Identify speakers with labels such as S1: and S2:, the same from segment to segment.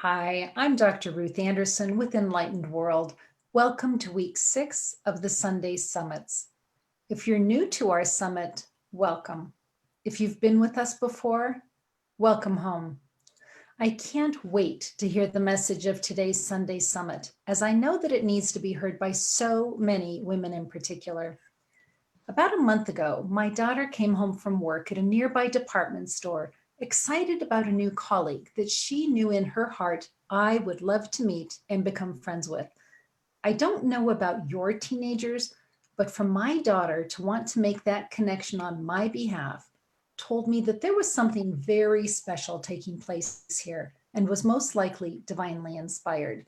S1: Hi, I'm Dr. Ruth Anderson with Enlightened World. Welcome to week 6 of the Sunday Summits. If you're new to our summit, welcome. If you've been with us before, welcome home. I can't wait to hear the message of today's Sunday Summit, as I know that it needs to be heard by so many women in particular. About a month ago, my daughter came home from work at a nearby department store, excited about a new colleague that she knew in her heart I would love to meet and become friends with. I don't know about your teenagers, but for my daughter to want to make that connection on my behalf told me that there was something very special taking place here and was most likely divinely inspired.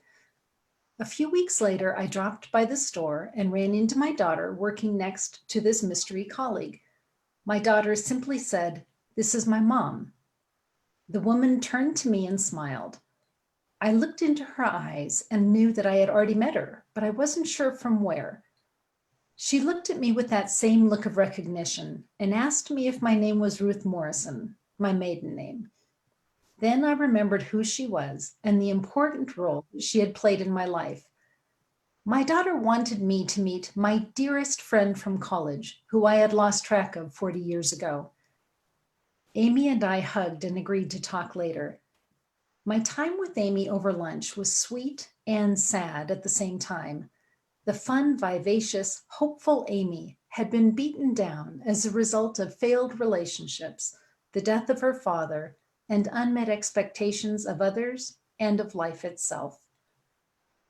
S1: A few weeks later, I dropped by the store and ran into my daughter working next to this mystery colleague. My daughter simply said, "This is my mom." The woman turned to me and smiled. I looked into her eyes and knew that I had already met her, but I wasn't sure from where. She looked at me with that same look of recognition and asked me if my name was Ruth Morrison, my maiden name. Then I remembered who she was and the important role she had played in my life. My daughter wanted me to meet my dearest friend from college, who I had lost track of 40 years ago. Amy and I hugged and agreed to talk later. My time with Amy over lunch was sweet and sad at the same time. The fun, vivacious, hopeful Amy had been beaten down as a result of failed relationships, the death of her father, and unmet expectations of others and of life itself.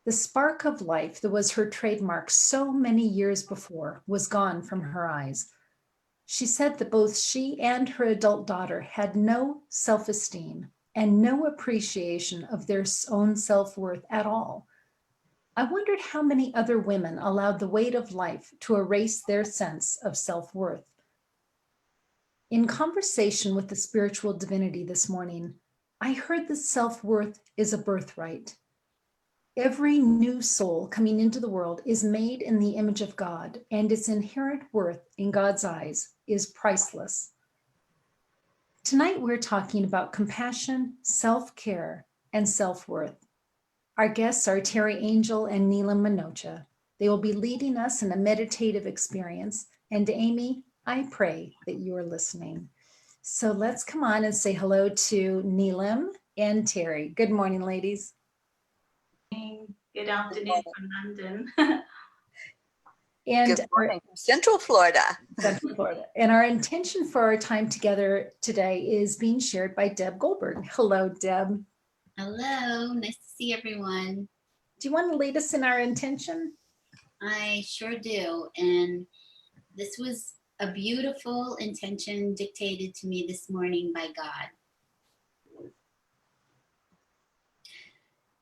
S1: The spark of life that was her trademark so many years before was gone from her eyes. She said that both she and her adult daughter had no self-esteem and no appreciation of their own self-worth at all. I wondered how many other women allowed the weight of life to erase their sense of self-worth. In conversation with the spiritual divinity this morning, I heard that self-worth is a birthright. Every new soul coming into the world is made in the image of God, and its inherent worth in God's eyes is priceless. Tonight, we're talking about compassion, self-care, and self-worth. Our guests are Teri Angel and Neelam Minocha. They will be leading us in a meditative experience. And Amy, I pray that you are listening. So let's come on and say hello to Neelam and Teri. Good morning, ladies.
S2: Good afternoon from London.
S3: And good morning from Central Florida.
S1: Central Florida. And our intention for our time together today is being shared by Deb Goldberg. Hello, Deb.
S4: Hello, nice to see everyone.
S1: Do you want to lead us in our intention?
S4: I sure do. And this was a beautiful intention dictated to me this morning by God.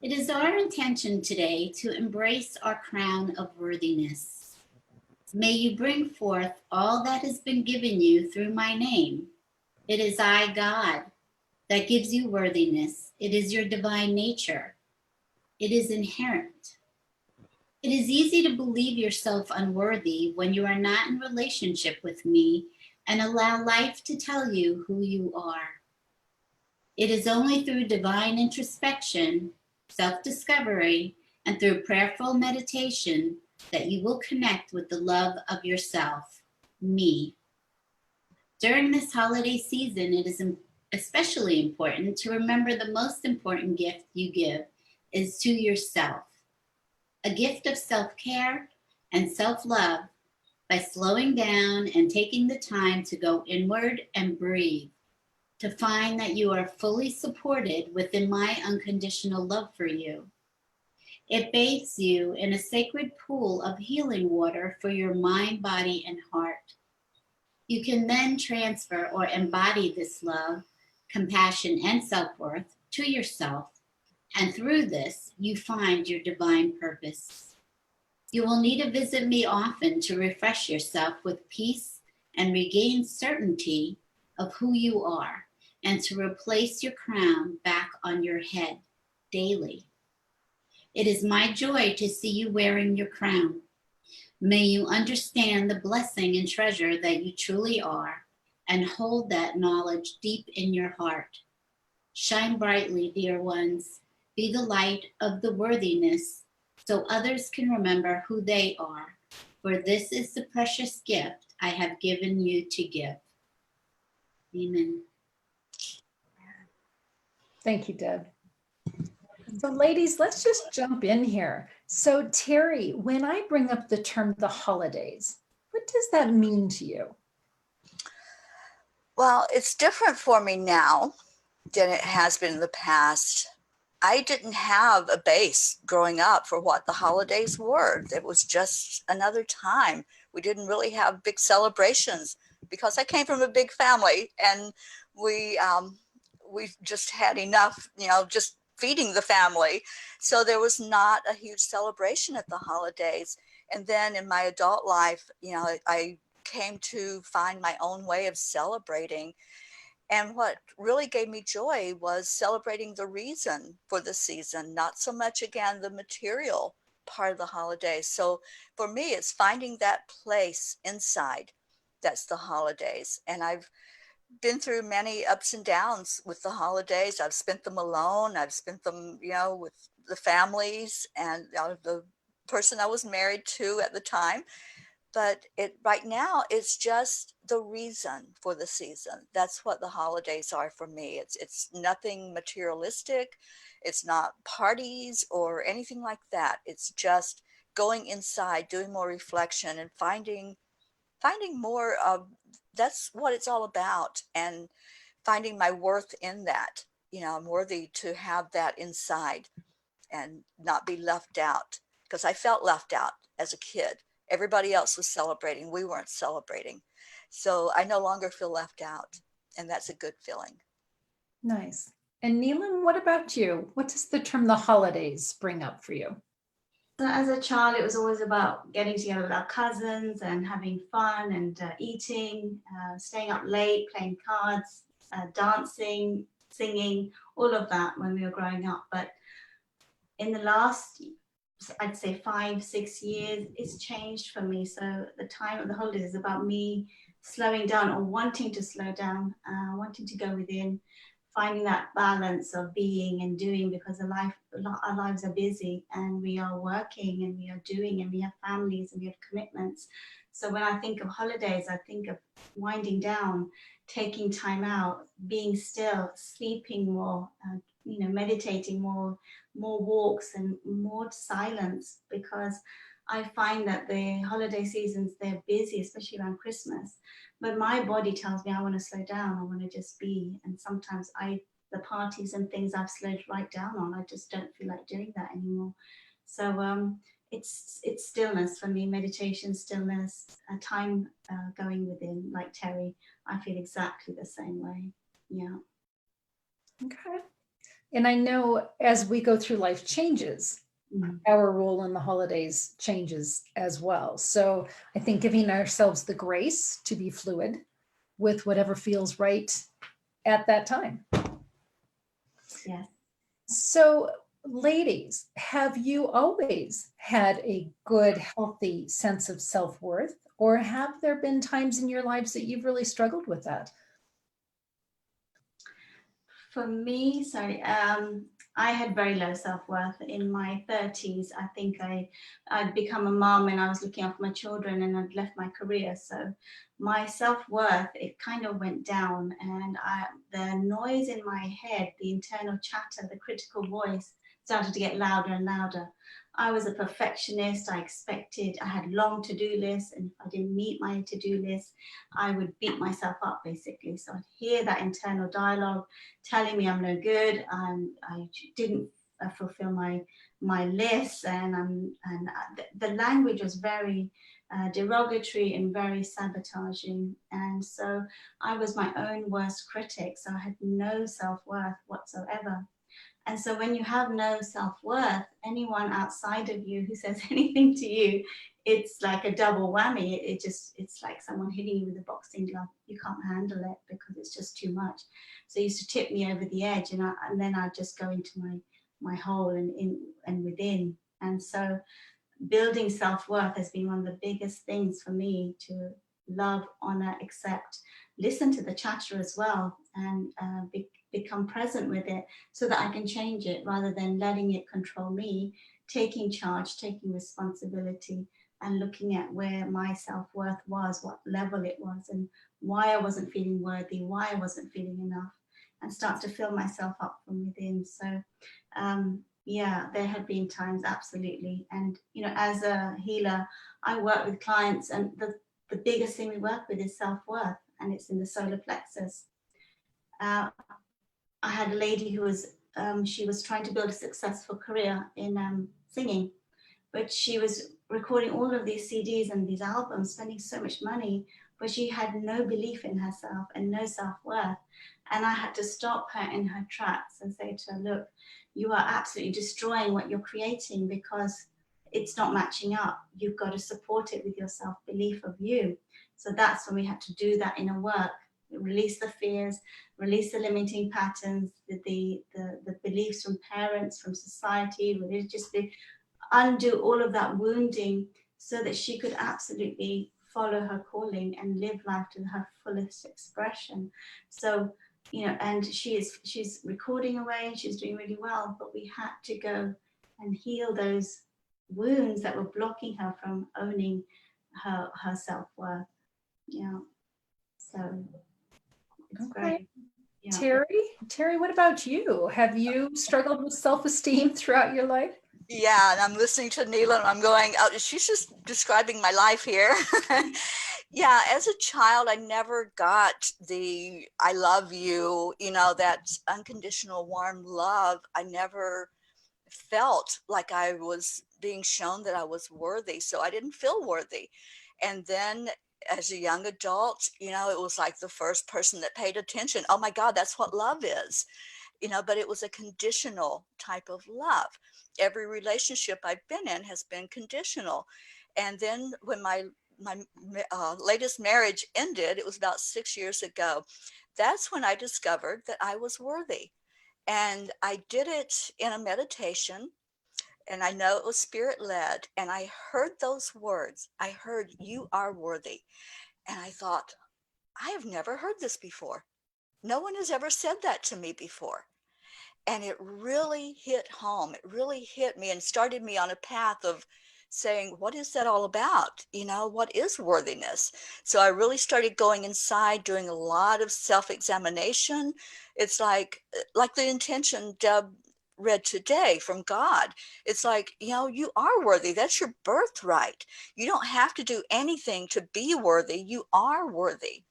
S4: It is our intention today to embrace our crown of worthiness. May you bring forth all that has been given you through my name. It is I, God, that gives you worthiness. It is your divine nature. It is inherent. It is easy to believe yourself unworthy when you are not in relationship with me and allow life to tell you who you are. It is only through divine introspection, self-discovery, and through prayerful meditation that you will connect with the love of yourself, me. During this holiday season, it is especially important to remember the most important gift you give is to yourself. A gift of self-care and self-love by slowing down and taking the time to go inward and breathe, to find that you are fully supported within my unconditional love for you. It bathes you in a sacred pool of healing water for your mind, body, and heart. You can then transfer or embody this love, compassion, and self-worth to yourself, and through this, you find your divine purpose. You will need to visit me often to refresh yourself with peace and regain certainty of who you are, and to replace your crown back on your head daily. It is my joy to see you wearing your crown. May you understand the blessing and treasure that you truly are, and hold that knowledge deep in your heart. Shine brightly, dear ones, Be the light of the worthiness so others can remember who they are. For this is the precious gift I have given you to give. Amen.
S1: Thank you, Deb. So ladies, let's just jump in here. So Teri, when I bring up the term the holidays, what does that mean to you?
S3: Well, it's different for me now than it has been in the past. I didn't have a base growing up for what the holidays were. It was just another time. We didn't really have big celebrations because I came from a big family, and we just had enough, just feeding the family. So there was not a huge celebration at the holidays. And then in my adult life, I came to find my own way of celebrating. And what really gave me joy was celebrating the reason for the season, not so much, again, the material part of the holidays. So for me, it's finding that place inside that's the holidays. And I've been through many ups and downs with the holidays. I've spent them alone. I've spent them, with the families and the person I was married to at the time. But right now, it's just the reason for the season. That's what the holidays are for me. It's nothing materialistic. It's not parties or anything like that. It's just going inside, doing more reflection, and finding more of that's what it's all about, and finding my worth in that. I'm worthy to have that inside and not be left out, because I felt left out as a kid. Everybody else was celebrating. We weren't celebrating. So I no longer feel left out. And that's a good feeling.
S1: Nice. And Neelam, what about you? What does the term the holidays bring up for you?
S2: So as a child, it was always about getting together with our cousins and having fun and eating, staying up late, playing cards, dancing, singing, all of that when we were growing up. But in the last, I'd say 5-6 years, it's changed for me. So the time of the holidays is about me slowing down, or wanting to slow down, wanting to go within, finding that balance of being and doing, because our lives are busy, and we are working, and we are doing, and we have families, and we have commitments. So when I think of holidays, I think of winding down, taking time out, being still, sleeping more, meditating more walks and more silence, because I find that the holiday seasons, they're busy, especially around Christmas. But my body tells me I want to slow down, I want to just be. And sometimes the parties and things I've slowed right down on, I just don't feel like doing that anymore. So it's stillness for me, meditation, stillness, time going within, like Teri. I feel exactly the same way. Yeah.
S1: Okay. And I know as we go through life changes, our role in the holidays changes as well. So I think giving ourselves the grace to be fluid with whatever feels right at that time.
S2: Yes.
S1: So ladies, have you always had a good, healthy sense of self-worth, or have there been times in your lives that you've really struggled with that?
S2: For me, I had very low self-worth in my 30s. I think I'd become a mom, and I was looking after my children, and I'd left my career. So my self-worth, it kind of went down, and the noise in my head, the internal chatter, the critical voice started to get louder and louder. I was a perfectionist. I had long to-do lists, and if I didn't meet my to-do list, I would beat myself up, basically. So I'd hear that internal dialogue telling me I'm no good. I didn't fulfill my list, and the language was very derogatory and very sabotaging. And so I was my own worst critic. So I had no self-worth whatsoever. And so when you have no self-worth, anyone outside of you who says anything to you, it's like a double whammy. It's like someone hitting you with a boxing glove. You can't handle it because it's just too much. So it used to tip me over the edge, and then I'd just go into my hole and within. And so building self-worth has been one of the biggest things for me, to love, honor, accept, listen to the chatter as well, and become present with it so that I can change it rather than letting it control me, taking charge, taking responsibility, and looking at where my self-worth was, what level it was, and why I wasn't feeling worthy, why I wasn't feeling enough, and start to fill myself up from within. So yeah, there have been times, absolutely. And as a healer, I work with clients, and the biggest thing we work with is self-worth, and it's in the solar plexus. I had a lady who was she was trying to build a successful career in singing, but she was recording all of these CDs and these albums, spending so much money, but she had no belief in herself and no self-worth. And I had to stop her in her tracks and say to her, look, you are absolutely destroying what you're creating because it's not matching up. You've got to support it with your self-belief of you. So that's when we had to do that inner work, release the fears, release the limiting patterns, the beliefs from parents, from society, religiously, undo all of that wounding so that she could absolutely follow her calling and live life to her fullest expression. So, and she's recording away and she's doing really well, but we had to go and heal those wounds that were blocking her from owning her self-worth. Yeah. So it's
S1: Okay.
S2: very, yeah.
S1: Teri, what about you? Have you struggled with self-esteem throughout your life?
S3: Yeah, and I'm listening to Neelam and I'm going, oh, she's just describing my life here. Yeah, as a child, I never got the I love you, that unconditional warm love. I never felt like I was being shown that I was worthy. So I didn't feel worthy. And then as a young adult, it was like the first person that paid attention. Oh my God, that's what love is. But it was a conditional type of love. Every relationship I've been in has been conditional. And then when my latest marriage ended, it was about 6 years ago, that's when I discovered that I was worthy. And I did it in a meditation, and I know it was spirit led. And I heard those words. I heard, you are worthy. And I thought, I have never heard this before. No one has ever said that to me before. And it really hit home. It really hit me and started me on a path of saying, what is that all about? What is worthiness? So I really started going inside, doing a lot of self-examination. It's like the intention Deb read today from God. It's like, you are worthy. That's your birthright. You don't have to do anything to be worthy. You are worthy.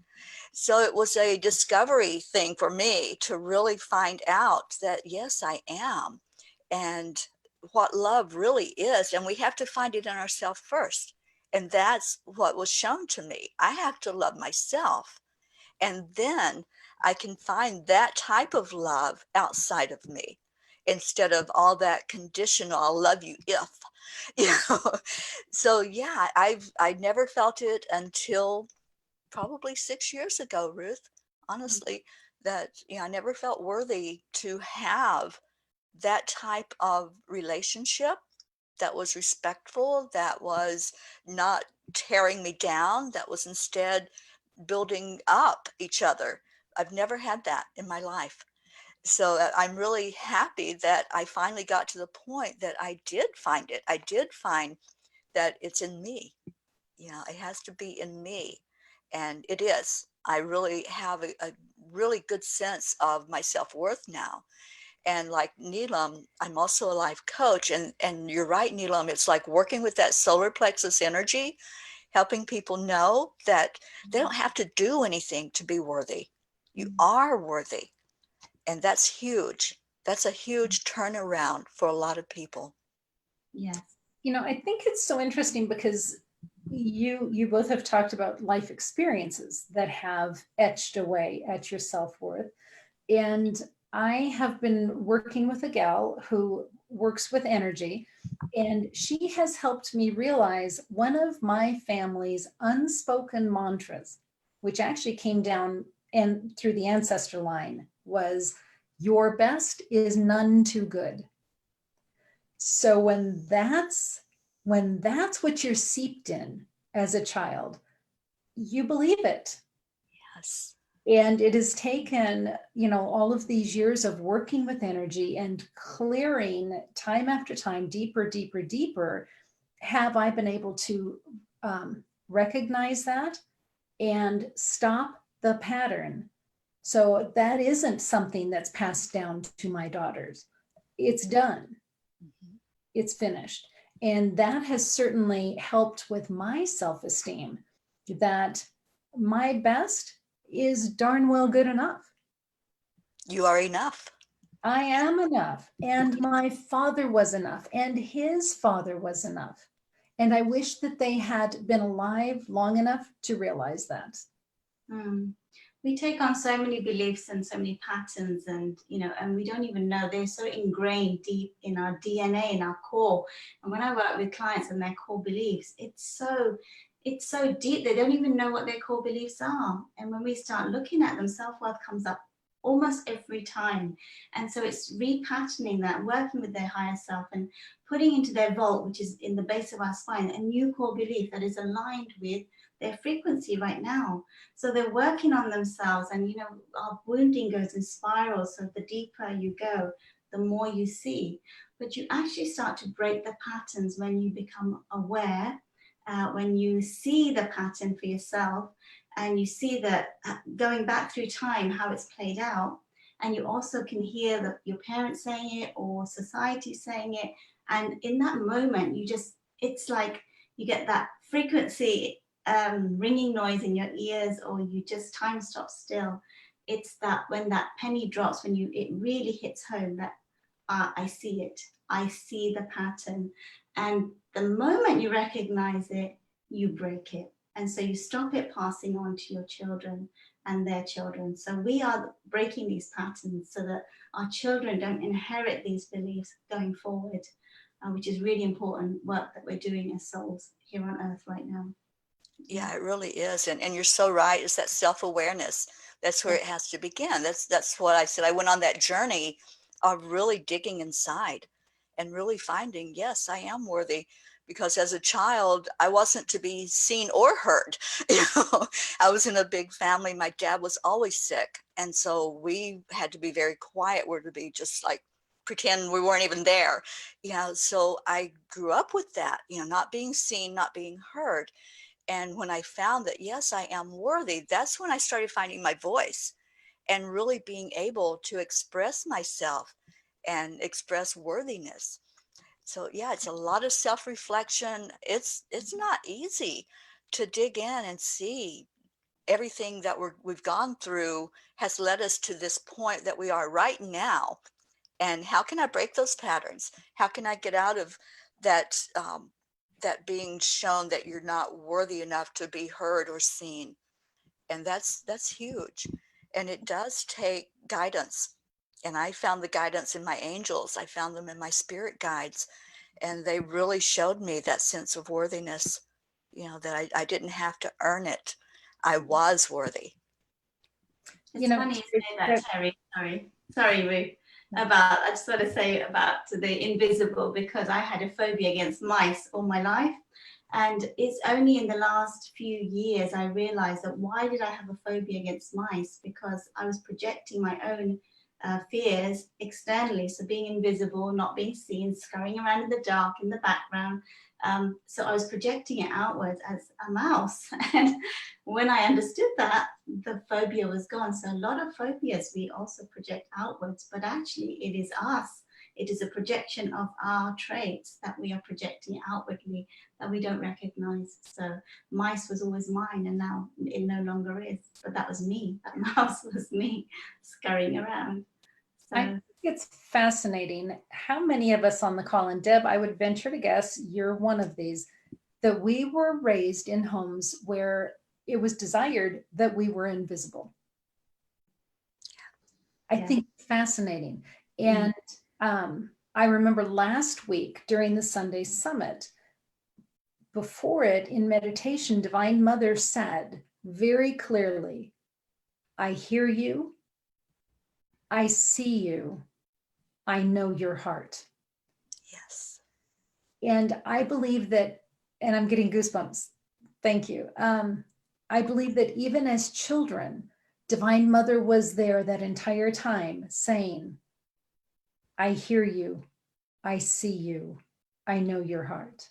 S3: So it was a discovery thing for me to really find out that, yes, I am. And what love really is. And we have to find it in ourselves first. And that's what was shown to me. I have to love myself. And then I can find that type of love outside of me instead of all that conditional, I'll love you if, you know. So yeah, I never felt it until probably 6 years ago, Ruth, honestly, that I never felt worthy to have that type of relationship that was respectful, that was not tearing me down, that was instead building up each other. I've never had that in my life. So I'm really happy that I finally got to the point that I did find it. I did find that it's in me. It has to be in me. And it is. I really have a really good sense of my self-worth now. And like Neelam, I'm also a life coach. And you're right, Neelam, it's like working with that solar plexus energy, helping people know that they don't have to do anything to be worthy. You are worthy. And that's huge. That's a huge turnaround for a lot of people.
S2: Yes.
S1: I think it's so interesting because you both have talked about life experiences that have etched away at your self-worth. And I have been working with a gal who works with energy, and she has helped me realize one of my family's unspoken mantras, which actually came down and through the ancestor line, was your best is none too good. So when that's what you're seeped in as a child, you believe it.
S3: Yes.
S1: And it has taken, all of these years of working with energy and clearing time after time, deeper, deeper, deeper, have I been able to recognize that and stop the pattern. So that isn't something that's passed down to my daughters. It's done.
S3: Mhm.
S1: It's finished. And that has certainly helped with my self-esteem, that my best is darn well good enough.
S3: You are enough.
S1: I am enough. And my father was enough. And his father was enough. And I wish that they had been alive long enough to realize that.
S2: We take on so many beliefs and so many patterns, and we don't even know, they're so ingrained deep in our DNA, in our core. And when I work with clients and their core beliefs, it's so deep, they don't even know what their core beliefs are. And when we start looking at them, self-worth comes up almost every time. And so it's repatterning that, working with their higher self and putting into their vault, which is in the base of our spine, a new core belief that is aligned with their frequency right now. So they're working on themselves, and our wounding goes in spirals. So the deeper you go, the more you see. But you actually start to break the patterns when you become aware, when you see the pattern for yourself, and you see that going back through time, how it's played out. And you also can hear your parents saying it or society saying it. And in that moment, it's like you get that frequency ringing noise in your ears, or you just time stops still. It's that when that penny drops, when it really hits home, that I see it. I see the pattern. And the moment you recognize it, you break it. And so you stop it passing on to your children and their children. So we are breaking these patterns so that our children don't inherit these beliefs going forward, which is really important work that we're doing as souls here on earth right now.
S3: Yeah, it really is. And you're so right. It's that self-awareness. That's where it has to begin. That's what I said. I went on that journey of really digging inside and really finding, yes, I am worthy. Because as a child, I wasn't to be seen or heard. I was in a big family. My dad was always sick. And so we had to be very quiet. We're to be just like pretend we weren't even there. So I grew up with that, not being seen, not being heard. And when I found that, yes, I am worthy, that's when I started finding my voice and really being able to express myself and express worthiness. So yeah, it's a lot of self-reflection. It's not easy to dig in and see everything that we've gone through has led us to this point that we are right now. And how can I break those patterns? How can I get out of that that being shown that you're not worthy enough to be heard or seen? And that's huge. And it does take guidance. And I found the guidance in my angels. I found them in my spirit guides. And they really showed me that sense of worthiness, that I didn't have to earn it. I was worthy.
S2: It's funny you say that, Teri. Sorry, Ruth. I just want to say about the invisible, because I had a phobia against mice all my life. And it's only in the last few years I realized that why did I have a phobia against mice? Because I was projecting my own fears externally. So being invisible, not being seen, scurrying around in the dark, in the background. So I was projecting it outwards as a mouse. And when I understood that, the phobia was gone. So a lot of phobias we also project outwards, but actually it is us. It is a projection of our traits that we are projecting outwardly that we don't recognize. So mice was always mine, and now it no longer is. But that was me. That mouse was me scurrying around. So
S1: I think it's fascinating how many of us on the call, and Deb, I would venture to guess you're one of these, that we were raised in homes where it was desired that we were invisible. I think it's fascinating. And I remember last week during the Sunday Summit, before it in meditation, Divine Mother said very clearly, I hear you, I see you, I know your heart.
S3: Yes.
S1: And I believe that, and I'm getting goosebumps. Thank you. I believe that even as children, Divine Mother was there that entire time saying, I hear you, I see you, I know your heart.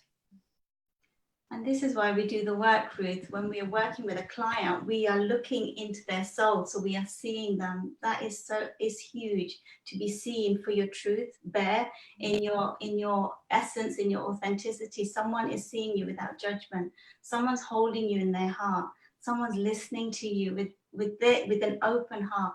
S2: And this is why we do the work, Ruth. When we are working with a client, we are looking into their soul, so we are seeing them. That is huge, to be seen for your truth, bare in your essence, in your authenticity. Someone is seeing you without judgment. Someone's holding you in their heart. Someone's listening to you with an open heart.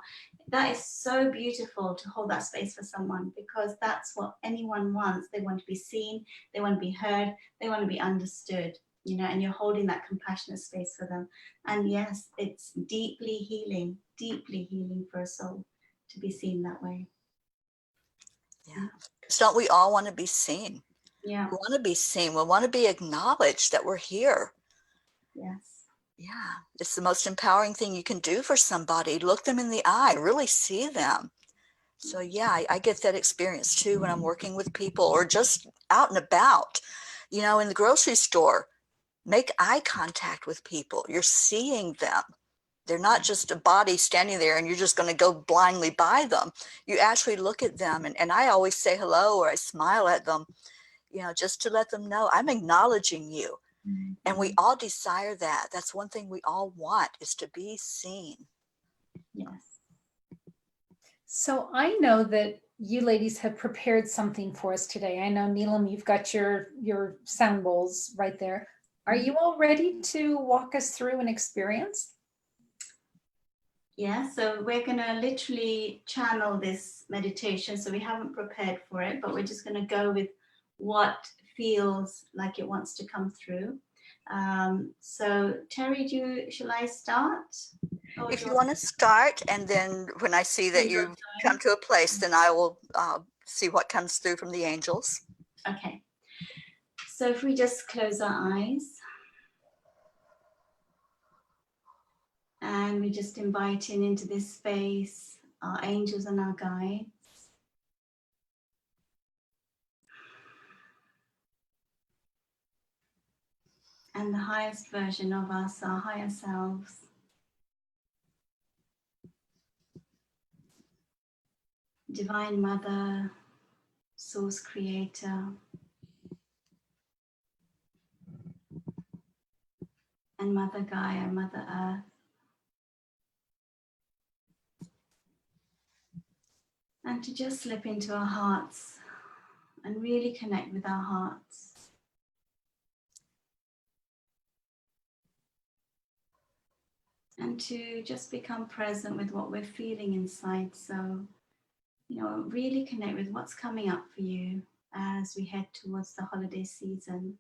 S2: That is so beautiful, to hold that space for someone, because that's what anyone wants. They want to be seen, they want to be heard, they want to be understood. And you're holding that compassionate space for them. And yes, it's deeply healing for a soul to be seen that way.
S3: Yeah. Because don't we all want to be seen?
S2: Yeah.
S3: We want to be seen. We want to be acknowledged that we're here.
S2: Yes.
S3: Yeah. It's the most empowering thing you can do for somebody. Look them in the eye, really see them. So yeah, I get that experience too when I'm working with people or just out and about, in the grocery store. Make eye contact with people. You're seeing them. They're not just a body standing there and you're just going to go blindly by them. You actually look at them. And I always say hello or I smile at them, just to let them know I'm acknowledging you.
S2: Mm-hmm.
S3: And we all desire that. That's one thing we all want, is to be seen.
S2: Yes.
S1: So I know that you ladies have prepared something for us today. I know, Neelam, you've got your sound bowls right there. Are you all ready to walk us through an experience?
S2: Yeah, so we're going to literally channel this meditation. So we haven't prepared for it, but we're just going to go with what feels like it wants to come through. So Teri, shall I start?
S3: If you want to start, and then when I see that you've come to a place, then I will see what comes through from the angels.
S2: Okay. So if we just close our eyes and we just invite into this space our angels and our guides. And the highest version of us, our higher selves. Divine Mother, Source Creator, and Mother Gaia, Mother Earth. And to just slip into our hearts and really connect with our hearts. And to just become present with what we're feeling inside. So, really connect with what's coming up for you as we head towards the holiday season.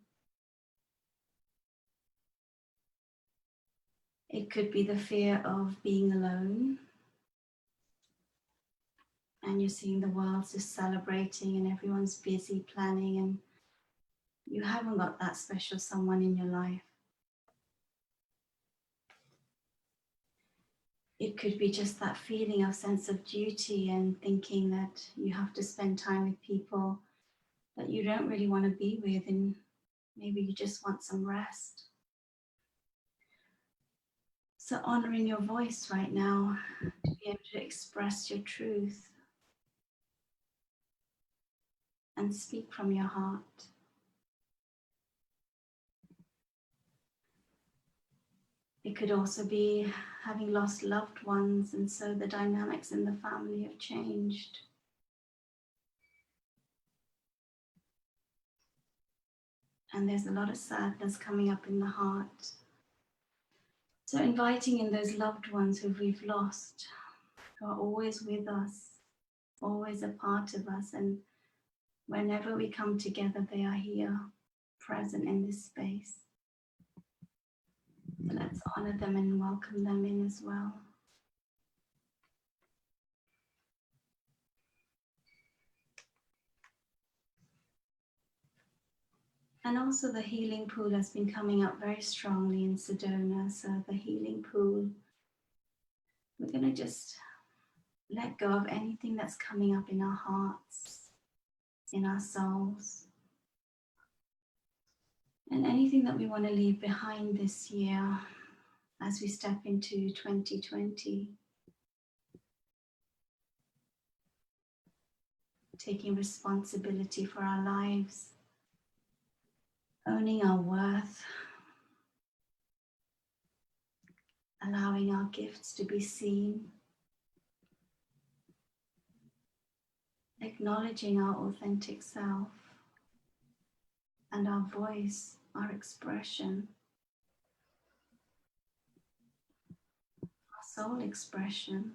S2: It could be the fear of being alone. And you're seeing the world just celebrating and everyone's busy planning and you haven't got that special someone in your life. It could be just that feeling of sense of duty and thinking that you have to spend time with people that you don't really want to be with, and maybe you just want some rest. So honoring your voice right now to be able to express your truth and speak from your heart. It could also be having lost loved ones, and so the dynamics in the family have changed. And there's a lot of sadness coming up in the heart. So inviting in those loved ones who we've lost, who are always with us, always a part of us. And whenever we come together, they are here, present in this space. So let's honor them and welcome them in as well. And also the healing pool has been coming up very strongly in Sedona. So the healing pool, we're going to just let go of anything that's coming up in our hearts, in our souls, and anything that we want to leave behind this year as we step into 2020. taking responsibility for our lives, owning our worth, allowing our gifts to be seen, acknowledging our authentic self and our voice, our expression, our soul expression,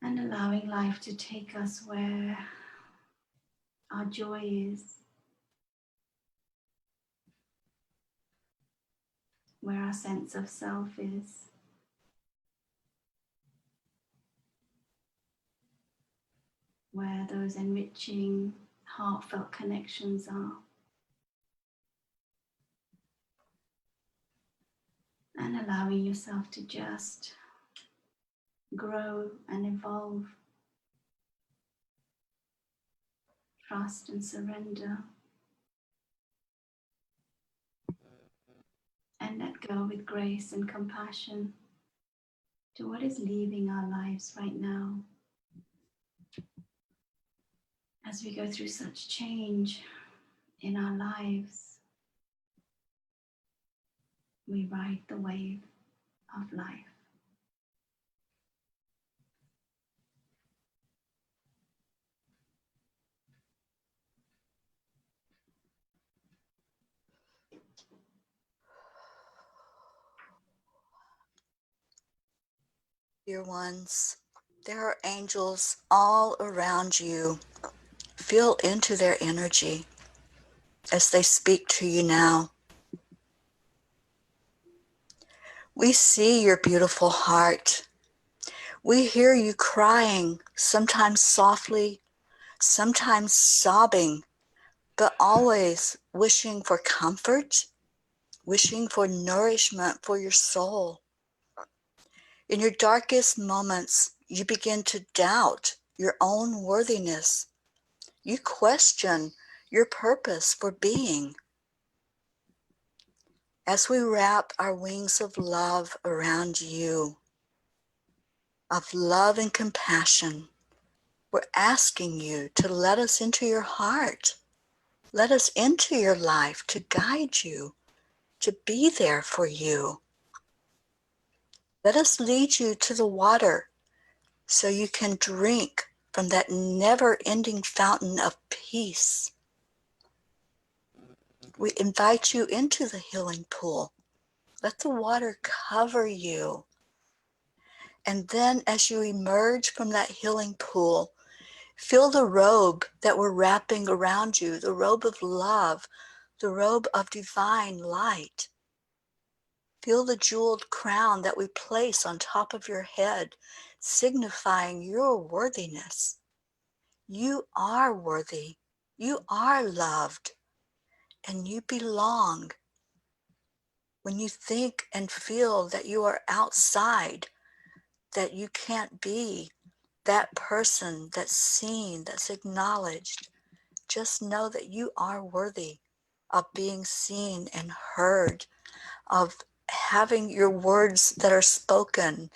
S2: and allowing life to take us where our joy is, where our sense of self is, where those enriching, heartfelt connections are. And allowing yourself to just grow and evolve, trust and surrender, and let go with grace and compassion to what is leaving our lives right now. As we go through such change in our lives, we ride the wave of life.
S3: Dear ones, there are angels all around you. Feel into their energy as they speak to you now. We see your beautiful heart. We hear you crying, sometimes softly, sometimes sobbing, but always wishing for comfort, wishing for nourishment for your soul. In your darkest moments, you begin to doubt your own worthiness. You question your purpose for being. As we wrap our wings of love around you, of love and compassion, we're asking you to let us into your heart. Let us into your life to guide you, to be there for you. Let us lead you to the water so you can drink from that never-ending fountain of peace. We invite you into the healing pool. Let the water cover you. And then as you emerge from that healing pool, feel the robe that we're wrapping around you, the robe of love, the robe of divine light. Feel the jeweled crown that we place on top of your head, signifying your worthiness. You are worthy. You are loved. And you belong. When you think and feel that you are outside, that you can't be that person that's seen, that's acknowledged, just know that you are worthy of being seen and heard, of having your words that are spoken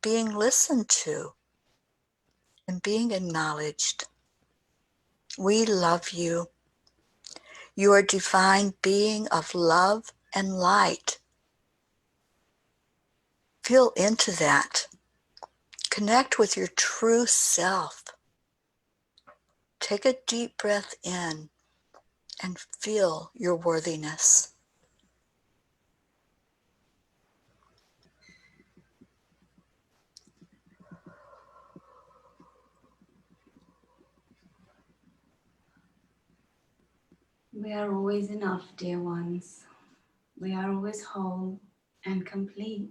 S3: being listened to and being acknowledged. We love you. You are a divine being of love and light. Feel into that. Connect with your true self. Take a deep breath in and feel your worthiness.
S2: We are always enough, dear ones. We are always whole and complete.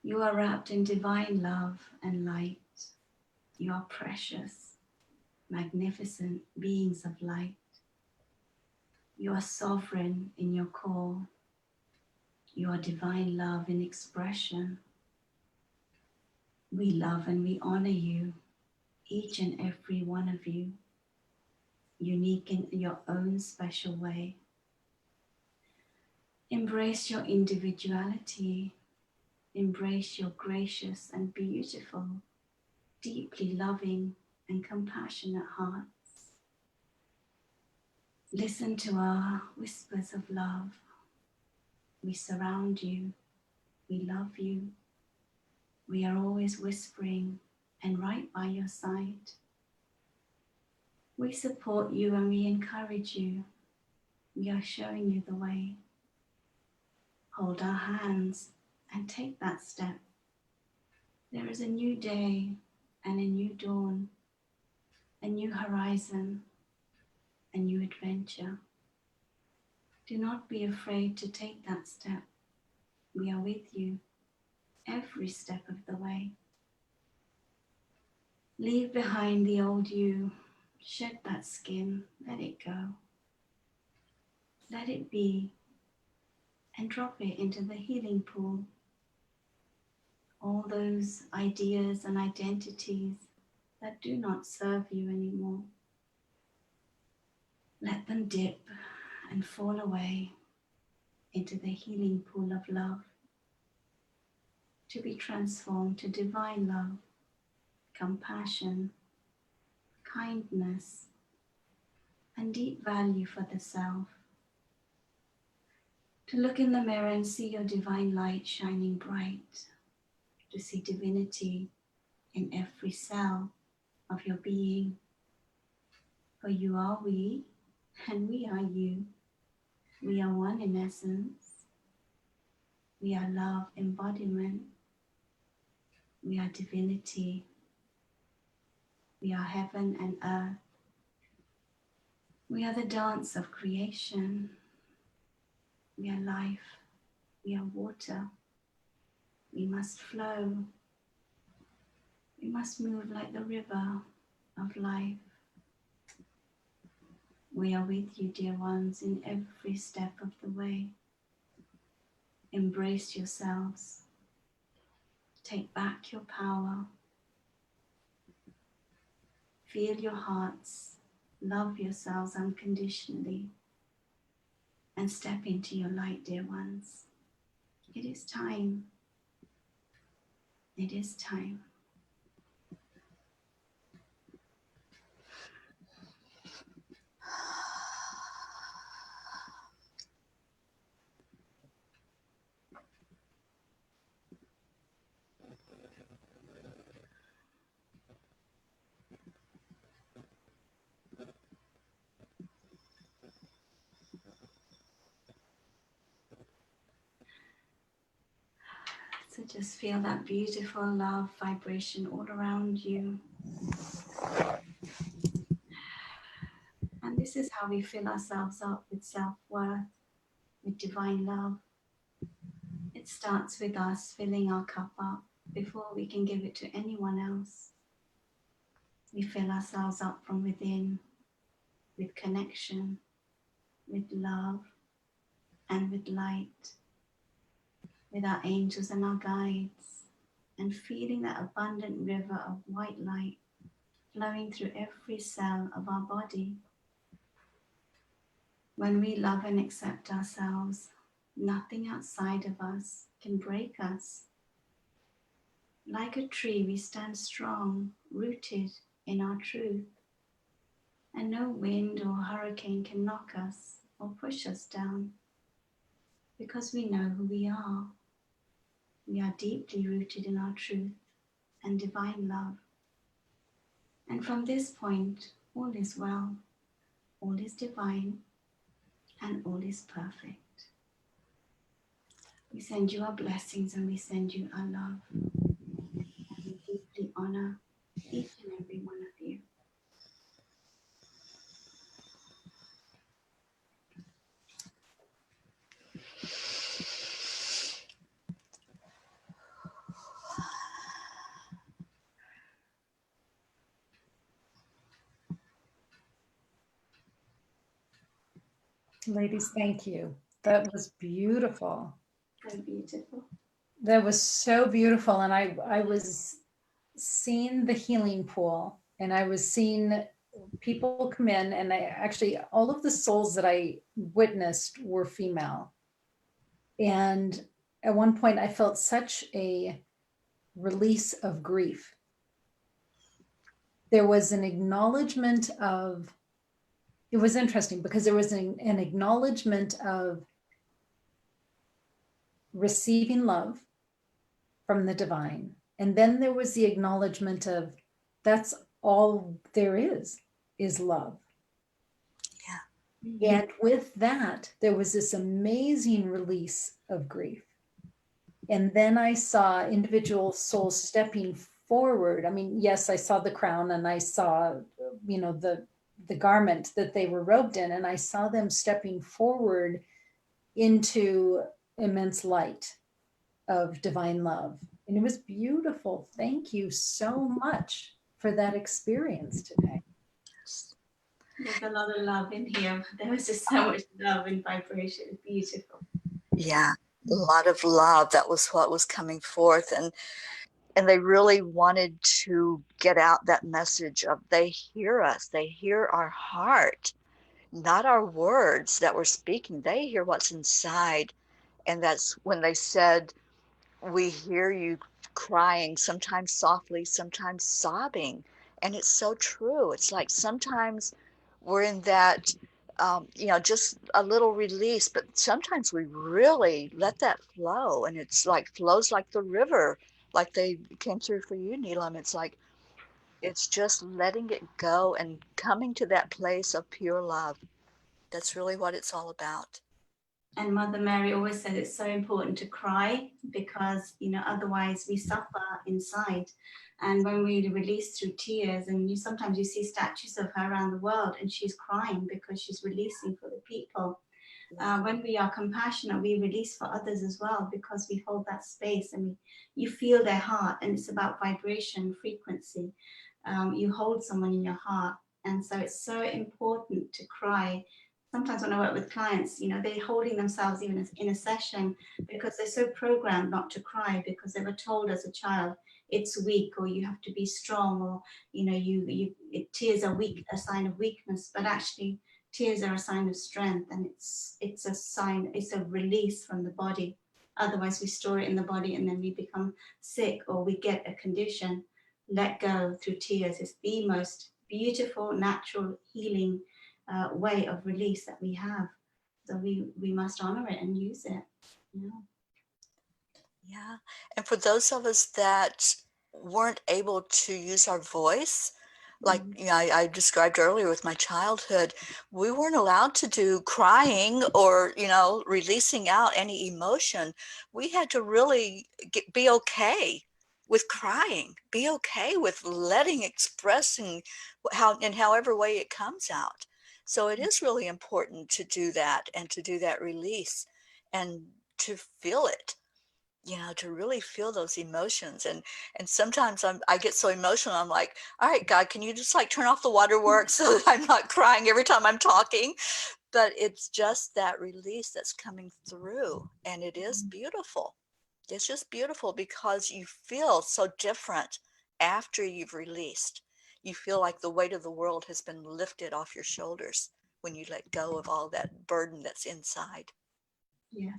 S2: You are wrapped in divine love and light. You are precious, magnificent beings of light. You are sovereign in your core. You are divine love in expression. We love and we honor you, each and every one of you, unique in your own special way. Embrace your individuality. Embrace your gracious and beautiful, deeply loving and compassionate hearts. Listen to our whispers of love. We surround you. We love you. We are always whispering and right by your side. We support you and we encourage you. We are showing you the way. Hold our hands and take that step. There is a new day and a new dawn, a new horizon, a new adventure. Do not be afraid to take that step. We are with you every step of the way. Leave behind the old you. Shed that skin. Let it go. Let it be, and drop it into the healing pool. All those ideas and identities that do not serve you anymore, let them dip and fall away into the healing pool of love, to be transformed to divine love, compassion, kindness, and deep value for the self. To look in the mirror and see your divine light shining bright, to see divinity in every cell of your being. For you are we, and we are you. We are one in essence. We are love embodiment. We are divinity. We are heaven and earth. We are the dance of creation. We are life. We are water. We must flow. We must move like the river of life. We are with you, dear ones, in every step of the way. Embrace yourselves. Take back your power. Feel your hearts. Love yourselves unconditionally. And step into your light, dear ones. It is time. It is time. So just feel that beautiful love vibration all around you. And this is how we fill ourselves up with self-worth, with divine love. It starts with us filling our cup up before we can give it to anyone else. We fill ourselves up from within with connection, with love, and with light, with our angels and our guides, and feeling that abundant river of white light flowing through every cell of our body. When we love and accept ourselves, nothing outside of us can break us. Like a tree, we stand strong, rooted in our truth, and no wind or hurricane can knock us or push us down, because we know who we are. We are deeply rooted in our truth and divine love. And from this point, all is well, all is divine, and all is perfect. We send you our blessings and we send you our love. And we deeply honor each and every one of you.
S1: Ladies, thank you. That was beautiful.
S2: So beautiful.
S1: That was so beautiful. And I was seeing the healing pool, and I was seeing people come in, and I actually, all of the souls that I witnessed were female. And at one point I felt such a release of grief. There was an acknowledgement of, it was interesting because there was an acknowledgement of receiving love from the divine. And then there was the acknowledgement of that's all there is love.
S3: Yeah.
S1: And with that, there was this amazing release of grief. And then I saw individual souls stepping forward. I mean, yes, I saw the crown and I saw, the garment that they were robed in, and I saw them stepping forward into immense light of divine love. And it was beautiful. Thank you so much for that experience today.
S2: There's a lot of love in here. There was just so much love and vibration. It's beautiful.
S3: Yeah, a lot of love. That was what was coming forth. And they really wanted to get out that message of they hear us. They hear our heart, not our words that we're speaking. They hear what's inside. And that's when they said, we hear you crying, sometimes softly, sometimes sobbing. And it's so true. It's like sometimes we're in that, just a little release, but sometimes we really let that flow, and it's like flows like the river, like they came through for you, Neelam. It's like, it's just letting it go and coming to that place of pure love. That's really what it's all about.
S2: And Mother Mary always said it's so important to cry because, otherwise we suffer inside. And when we release through tears, and sometimes you see statues of her around the world and she's crying because she's releasing for the people. When we are compassionate, we release for others as well because we hold that space and you feel their heart, and it's about vibration, frequency. You hold someone in your heart. And so it's so important to cry. Sometimes when I work with clients, they're holding themselves even in a session because they're so programmed not to cry because they were told as a child it's weak, or you have to be strong, or tears are weak, a sign of weakness. But actually, tears are a sign of strength, and it's a sign, it's a release from the body. Otherwise, we store it in the body and then we become sick or we get a condition. Let go through tears is the most beautiful, natural, healing way of release that we have. So we must honor it and use it.
S3: Yeah. And for those of us that weren't able to use our voice, like I described earlier with my childhood, we weren't allowed to do crying or, releasing out any emotion. We had to really be okay with crying, be okay with expressing in however way it comes out. So it is really important to do that and to do that release and to feel it, to really feel those emotions. And sometimes I get so emotional, I'm like, all right, God, can you just like turn off the waterworks so that I'm not crying every time I'm talking? But it's just that release that's coming through, and it is beautiful. It's just beautiful because you feel so different after you've released. You feel like the weight of the world has been lifted off your shoulders when you let go of all that burden that's inside.
S2: Yes,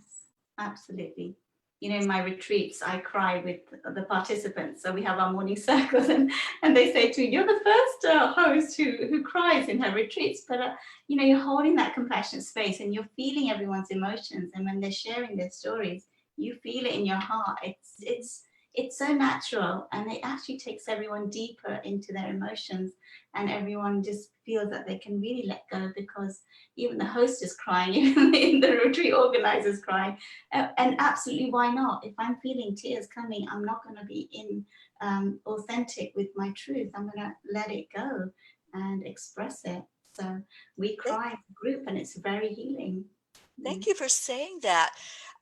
S2: absolutely. In my retreats, I cry with the participants. So we have our morning circles, and they say to me, "You're the first host who cries in her retreats." But you're holding that compassionate space, and you're feeling everyone's emotions. And when they're sharing their stories, you feel it in your heart. It's so natural, and it actually takes everyone deeper into their emotions, and everyone just feels that they can really let go because even the host is crying, even the retreat organizers crying. And absolutely, why not? If I'm feeling tears coming, I'm not going to be authentic with my truth. I'm going to let it go and express it. So we cry as a group, and it's very healing.
S3: Thank you for saying that.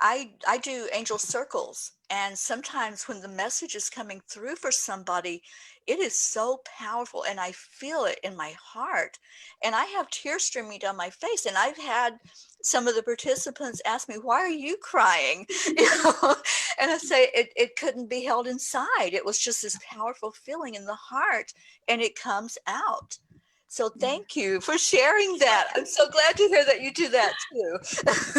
S3: I do angel circles, and sometimes when the message is coming through for somebody, it is so powerful, and I feel it in my heart, and I have tears streaming down my face. And I've had some of the participants ask me, "Why are you crying?" And I say it couldn't be held inside. It was just this powerful feeling in the heart, and it comes out. So thank you for sharing that. I'm so glad to hear that you do that too.
S2: Yeah, it's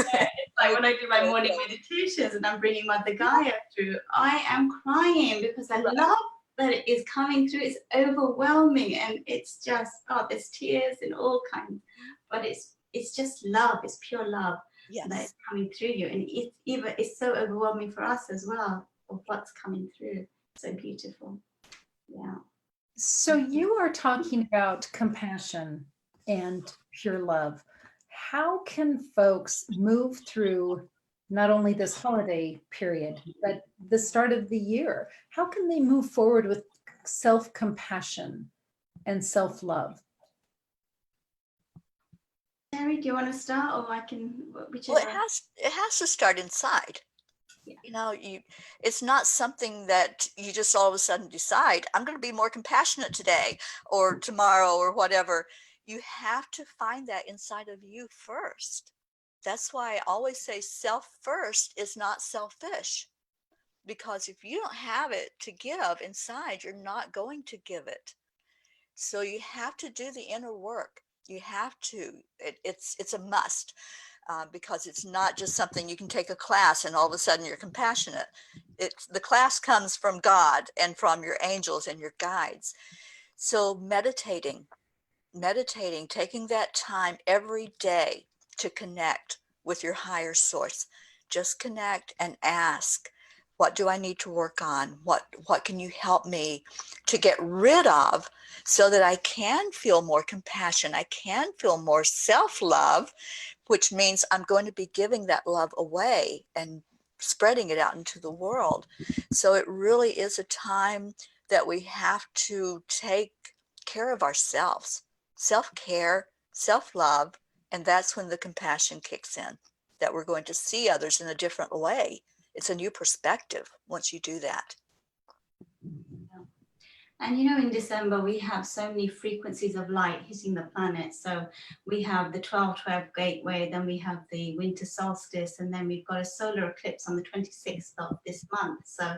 S2: like when I do my morning meditations and I'm bringing Mother Gaia through, I am crying because I love that it is coming through. It's overwhelming, and it's just, oh, there's tears and all kinds, but it's just love. It's pure love that is coming through you, and it's so overwhelming for us as well of what's coming through. So beautiful. Yeah.
S1: So you are talking about compassion and pure love. How can folks move through not only this holiday period, but the start of the year? How can they move forward with self-compassion and self-love?
S2: Teri, do you want to start, or I can?
S3: Whichever. Well, it has to start inside. Yeah. You know, it's not something that you just all of a sudden decide, I'm going to be more compassionate today or tomorrow or whatever. You have to find that inside of you first. That's why I always say self first is not selfish, because if you don't have it to give inside, you're not going to give it. So you have to do the inner work. You have to. It's a must. Because it's not just something you can take a class and all of a sudden you're compassionate. The class comes from God and from your angels and your guides. So meditating, taking that time every day to connect with your higher source. Just connect and ask, what do I need to work on? What can you help me to get rid of so that I can feel more compassion? I can feel more self-love, which means I'm going to be giving that love away and spreading it out into the world. So it really is a time that we have to take care of ourselves, self-care, self-love, and that's when the compassion kicks in, that we're going to see others in a different way. It's a new perspective once you do that.
S2: And you know, in December, we have so many frequencies of light hitting the planet. So we have the 12/12 gateway, then we have the winter solstice, and then we've got a solar eclipse on the 26th of this month. So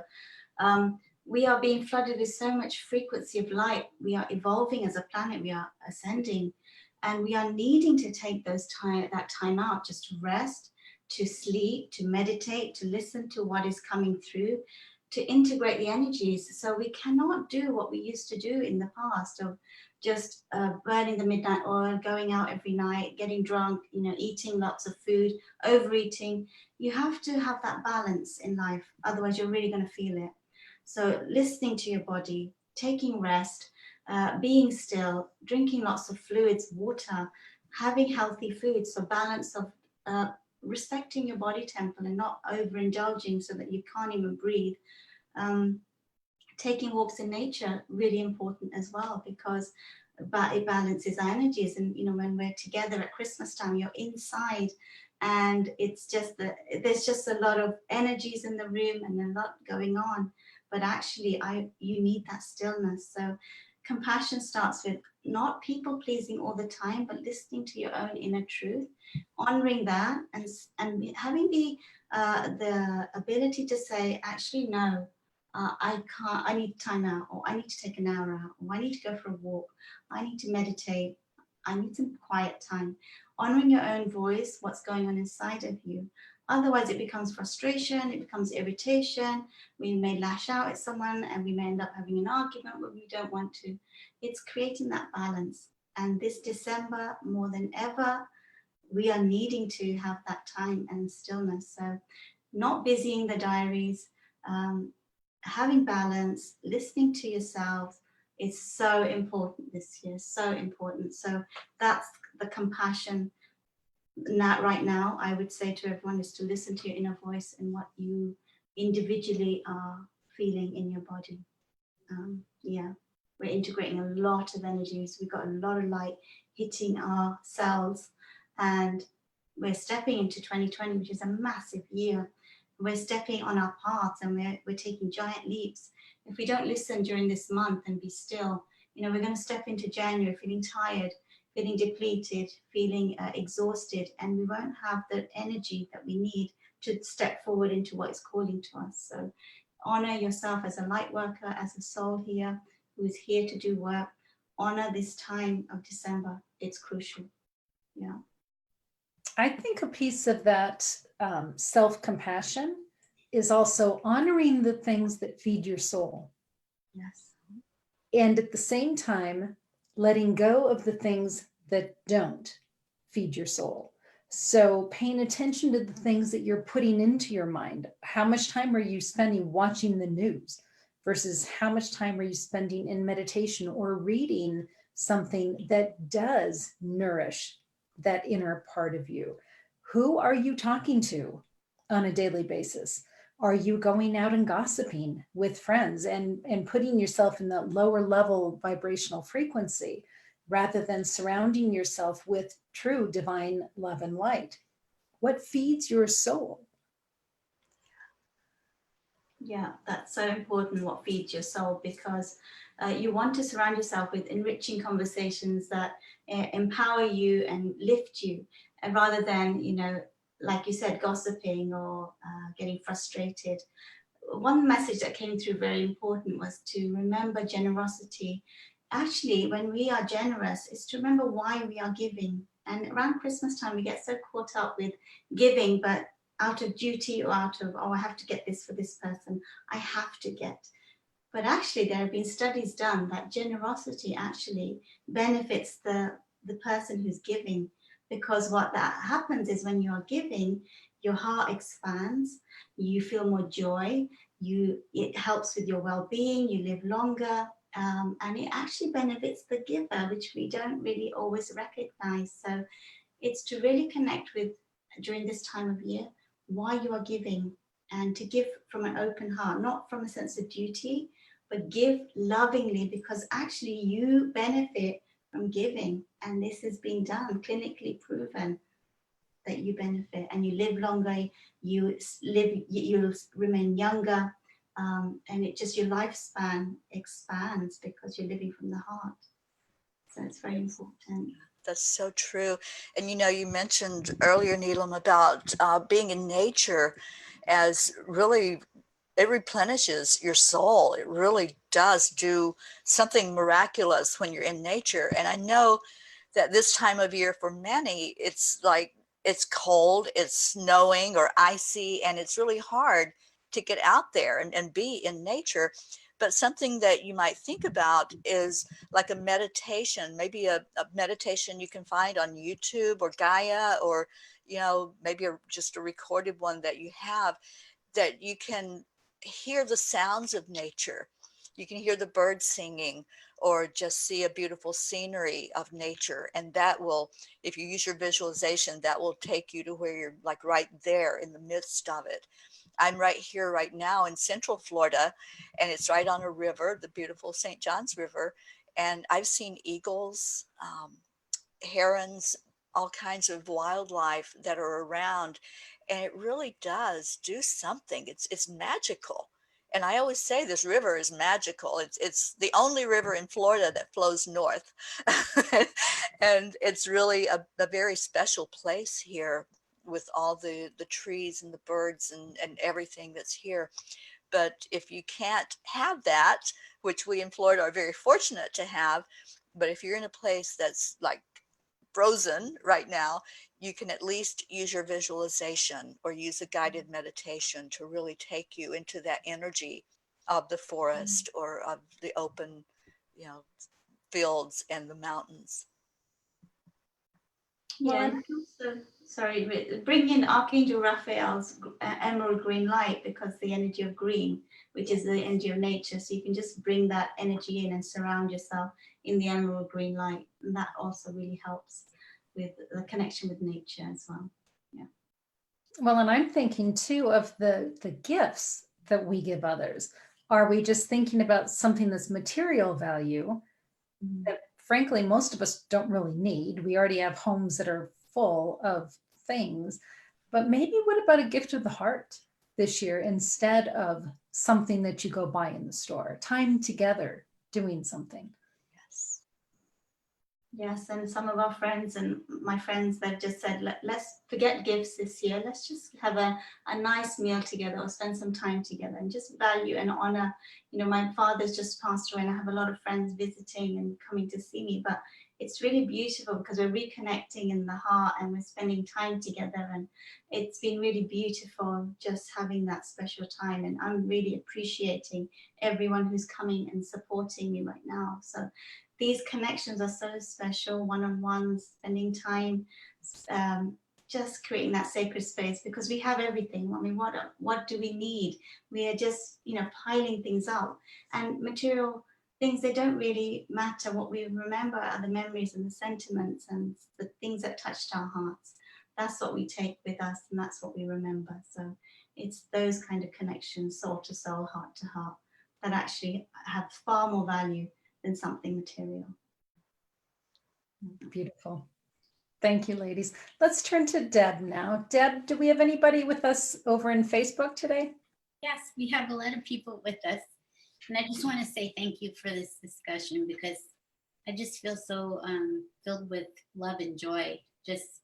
S2: we are being flooded with so much frequency of light. We are evolving as a planet, we are ascending, and we are needing to take that time out just to rest, to sleep, to meditate, to listen to what is coming through, to integrate the energies. So we cannot do what we used to do in the past of just burning the midnight oil, going out every night, getting drunk, you know, eating lots of food, overeating. You have to have that balance in life. Otherwise, you're really going to feel it. So listening to your body, taking rest, being still, drinking lots of fluids, water, having healthy foods, so balance of respecting your body temple and not overindulging so that you can't even breathe. Taking walks in nature, really important as well, because it balances our energies. And you know, when we're together at Christmas time, you're inside, and it's just there's just a lot of energies in the room and a lot going on. But actually, you need that stillness. So compassion starts with not people pleasing all the time, but listening to your own inner truth, honoring that, and having the ability to say, actually, no, I can't, I need time out, or I need to take an hour out, or I need to go for a walk, I need to meditate, I need some quiet time. Honoring your own voice, what's going on inside of you. Otherwise, it becomes frustration, it becomes irritation. We may lash out at someone and we may end up having an argument where we don't want to. It's creating that balance. And this December, more than ever, we are needing to have that time and stillness. So not busying the diaries, having balance, listening to yourself is so important this year, so important. So that's the compassion. Not right now, I would say to everyone, is to listen to your inner voice and what you individually are feeling in your body. Yeah, we're integrating a lot of energies. We've got a lot of light hitting our cells, and we're stepping into 2020, which is a massive year. We're stepping on our paths, and we're taking giant leaps. If we don't listen during this month and be still, you know, we're going to step into January feeling tired, feeling depleted, feeling exhausted, and we won't have the energy that we need to step forward into what is calling to us. So honor yourself as a light worker, as a soul here who is here to do work. honor this time of December. It's crucial. Yeah.
S1: I think a piece of that self-compassion is also honoring the things that feed your soul.
S2: Yes.
S1: And at the same time, letting go of the things that don't feed your soul. So paying attention to the things that you're putting into your mind. How much time are you spending watching the news versus how much time are you spending in meditation or reading something that does nourish that inner part of you? Who are you talking to on a daily basis? Are you going out and gossiping with friends and putting yourself in that lower level vibrational frequency rather than surrounding yourself with true divine love and light? What feeds your soul?
S2: Yeah, that's so important, what feeds your soul, because you want to surround yourself with enriching conversations that empower you and lift you, and rather than, like you said, gossiping or getting frustrated. One message that came through very important was to remember generosity. Actually, when we are generous, it's to remember why we are giving. And around Christmas time, we get so caught up with giving, but out of duty or out of, oh, I have to get this for this person, I have to get. But actually, there have been studies done that generosity actually benefits the person who's giving, because what that happens is when you're giving, your heart expands, you feel more joy, it helps with your well-being, you live longer, and it actually benefits the giver, which we don't really always recognize. So it's to really connect with, during this time of year, why you are giving, and to give from an open heart, not from a sense of duty, but give lovingly, because actually you benefit from giving. And this has been done, clinically proven, that you benefit and you live longer, you remain younger, and it just, your lifespan expands because you're living from the heart. So it's very important.
S3: That's so true. And you mentioned earlier, Neelam, about being in nature, as really it replenishes your soul. It really does do something miraculous when you're in nature. And I know that this time of year for many, it's like it's cold, it's snowing or icy, and it's really hard to get out there and be in nature. But something that you might think about is like a meditation, maybe a meditation you can find on YouTube or Gaia, or maybe just a recorded one that you have, that you can hear the sounds of nature. You can hear the birds singing, or just see a beautiful scenery of nature. And that will, if you use your visualization, that will take you to where you're like right there in the midst of it. I'm right here right now in Central Florida, and it's right on a river, the beautiful St. Johns River. And I've seen eagles, herons, all kinds of wildlife that are around, and it really does do something. It's magical. And I always say this river is magical. It's the only river in Florida that flows north. And it's really a very special place here, with all the trees and the birds and everything that's here. But if you can't have that, which we in Florida are very fortunate to have, but if you're in a place that's like frozen right now, you can at least use your visualization or use a guided meditation to really take you into that energy of the forest or of the open, fields and the mountains.
S2: Yeah, and also, sorry, bring in Archangel Raphael's emerald green light, because the energy of green, which is the energy of nature, so you can just bring that energy in and surround yourself in the emerald green light, and that also really helps with the connection with nature as well. Yeah.
S1: Well, and I'm thinking too of the gifts that we give others. Are we just thinking about something that's material value that frankly most of us don't really need? We already have homes that are full of things. But maybe what about a gift of the heart this year instead of something that you go buy in the store? Time together doing something.
S3: Yes.
S2: Yes, and some of our friends and my friends, they've just said, let's forget gifts this year. Let's just have a nice meal together or spend some time together and just value and honor. You know, my father's just passed away and I have a lot of friends visiting and coming to see me, but it's really beautiful because we're reconnecting in the heart and we're spending time together. And it's been really beautiful just having that special time. And I'm really appreciating everyone who's coming and supporting me right now. So these connections are so special, one-on-ones, spending time, just creating that sacred space, because we have everything. I mean, what do we need? We are just, you know, piling things up, and material things, they don't really matter. What we remember are the memories and the sentiments and the things that touched our hearts. That's what we take with us, and that's what we remember. So it's those kind of connections, soul to soul, heart to heart, that actually have far more value than something material.
S1: Beautiful. Thank you, ladies. Let's turn to Deb now. Deb, do we have anybody with us over in Facebook today?
S4: Yes, we have a lot of people with us. And I just want to say thank you for this discussion, because I just feel so filled with love and joy, just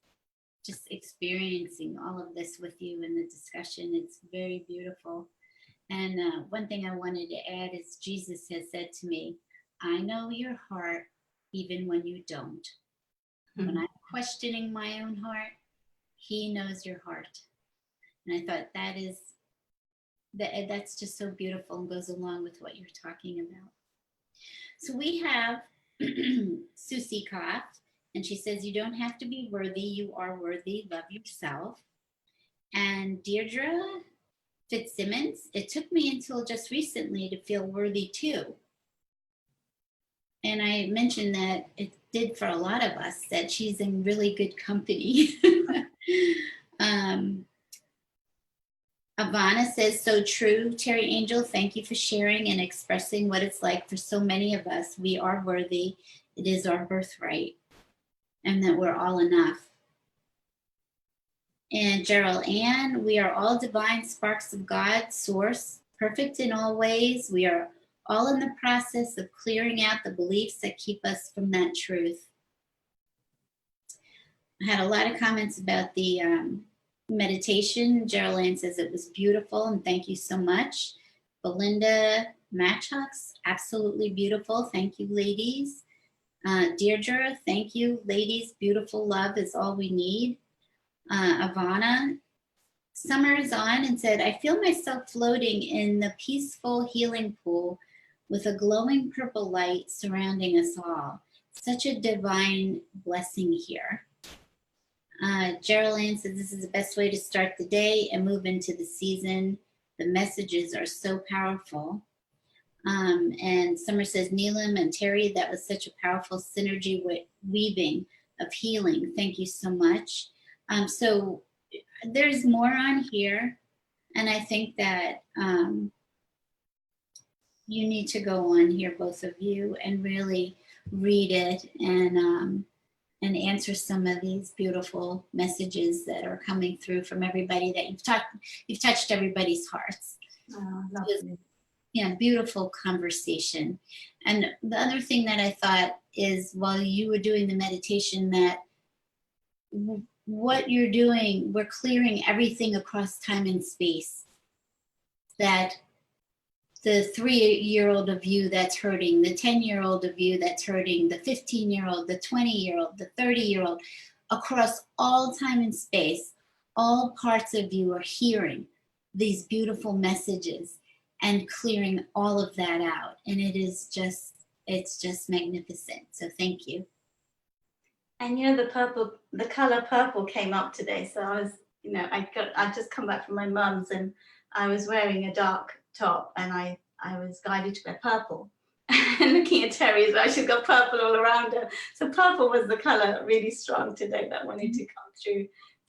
S4: experiencing all of this with you in the discussion. It's very beautiful. And one thing I wanted to add is Jesus has said to me, I know your heart even when you don't. When I'm questioning my own heart, he knows your heart. And I thought that's just so beautiful and goes along with what you're talking about. So we have Susie Koff, and she says, you don't have to be worthy, you are worthy, love yourself. And Deirdre Fitzsimmons, it took me until just recently to feel worthy too. And I mentioned that it did for a lot of us, that she's in really good company. Ivana says, so true. Teri Angel, thank you for sharing and expressing what it's like for so many of us. We are worthy. It is our birthright, and that we're all enough. And Gerald Ann, we are all divine sparks of God, source, perfect in all ways. We are all in the process of clearing out the beliefs that keep us from that truth. I had a lot of comments about the meditation. Gerald Ann says it was beautiful, and thank you so much. Belinda Matchhawks, absolutely beautiful. Thank you, ladies. Deirdre, thank you, ladies. Beautiful love is all we need. Ivana Summers on and said, I feel myself floating in the peaceful healing pool with a glowing purple light surrounding us all. Such a divine blessing here. Geraldine says, this is the best way to start the day and move into the season. The messages are so powerful. And Summer says, Neelam and Teri, that was such a powerful synergy with weaving of healing. Thank you so much. So there's more on here. And I think that you need to go on here, both of you, and really read it and answer some of these beautiful messages that are coming through from everybody that you've touched everybody's hearts.
S2: Oh, lovely.
S4: Yeah, beautiful conversation. And the other thing that I thought is, while you were doing the meditation, that what you're doing, we're clearing everything across time and space. That the 3-year-old of you that's hurting, the 10-year-old of you that's hurting, the 15-year-old, the 20-year-old, the 30-year-old, across all time and space, all parts of you are hearing these beautiful messages and clearing all of that out. And it's just magnificent. So thank you.
S2: And you know, the color purple came up today. So I was, you know, I just come back from my mum's and I was wearing a dark top and I was guided to wear purple. And looking at Teri as well, she's got purple all around her. So purple was the color really strong today that wanted to come through.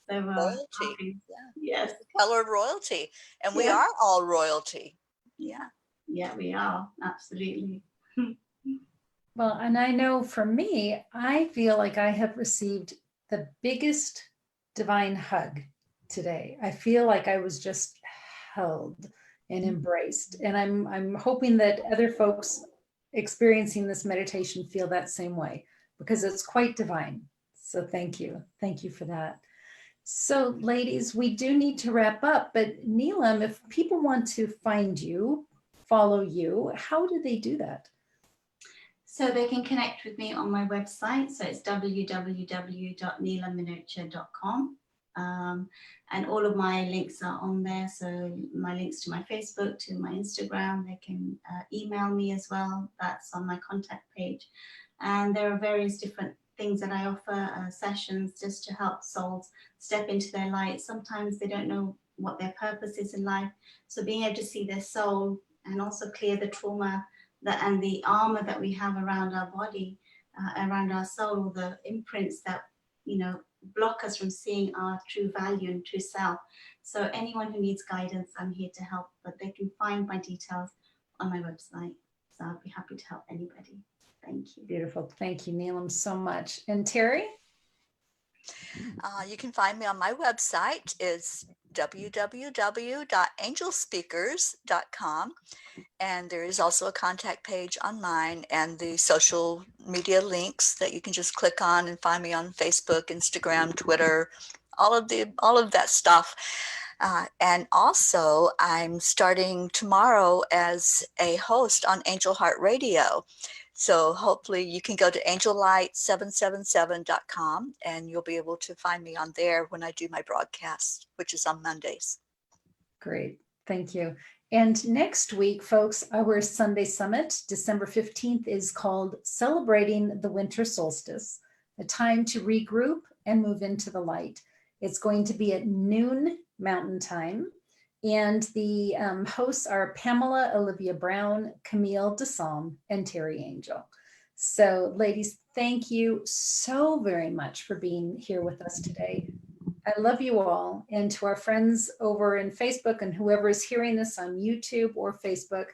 S2: So
S3: royalty.
S2: Yes.
S3: The color of royalty. And we
S2: Yeah.
S3: are all royalty. Yeah.
S2: Yeah, we are. Absolutely.
S1: Well, and I know for me, I feel like I have received the biggest divine hug today. I feel like I was just held and embraced. And I'm hoping that other folks experiencing this meditation feel that same way. because it's quite divine. So thank you. Thank you for that. So ladies, we do need to wrap up, but Neelam, if people want to find you, follow you, how do they do that?
S2: So they can connect with me on my website. So it's www.neelamminocha.com. And all of my links are on there. So my links to my Facebook, to my Instagram, they can email me as well. That's on my contact page. And there are various different things that I offer, sessions just to help souls step into their light. Sometimes they don't know what their purpose is in life. So being able to see their soul and also clear the trauma and the armor that we have around our body, around our soul, the imprints that, block us from seeing our true value and true self. So anyone who needs guidance, I'm here to help, but they can find my details on my website. So I'll be happy to help anybody. Thank you.
S1: Beautiful. Thank you, Neelam, so much. And Teri?
S3: You can find me on my website. It's www.angelspeakers.com. And there is also a contact page on mine and the social media links that you can just click on and find me on Facebook, Instagram, Twitter, all of that stuff. And also, I'm starting tomorrow as a host on Angel Heart Radio. So hopefully you can go to angellight777.com and you'll be able to find me on there when I do my broadcast, which is on Mondays.
S1: Great. Thank you. And next week, folks, our Sunday Summit, December 15th, is called Celebrating the Winter Solstice, a time to regroup and move into the light. It's going to be at noon Mountain Time. And the hosts are Pamela Olivia Brown, Camille DeSalm, and Teri Angel. So ladies, thank you so very much for being here with us today. I love you all. And to our friends over in Facebook and whoever is hearing this on YouTube or Facebook,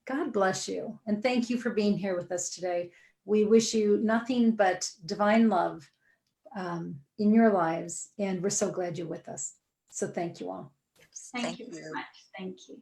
S1: God bless you. And thank you for being here with us today. We wish you nothing but divine love in your lives. And we're so glad you're with us. So thank you all.
S2: Thank you very much. Thank you.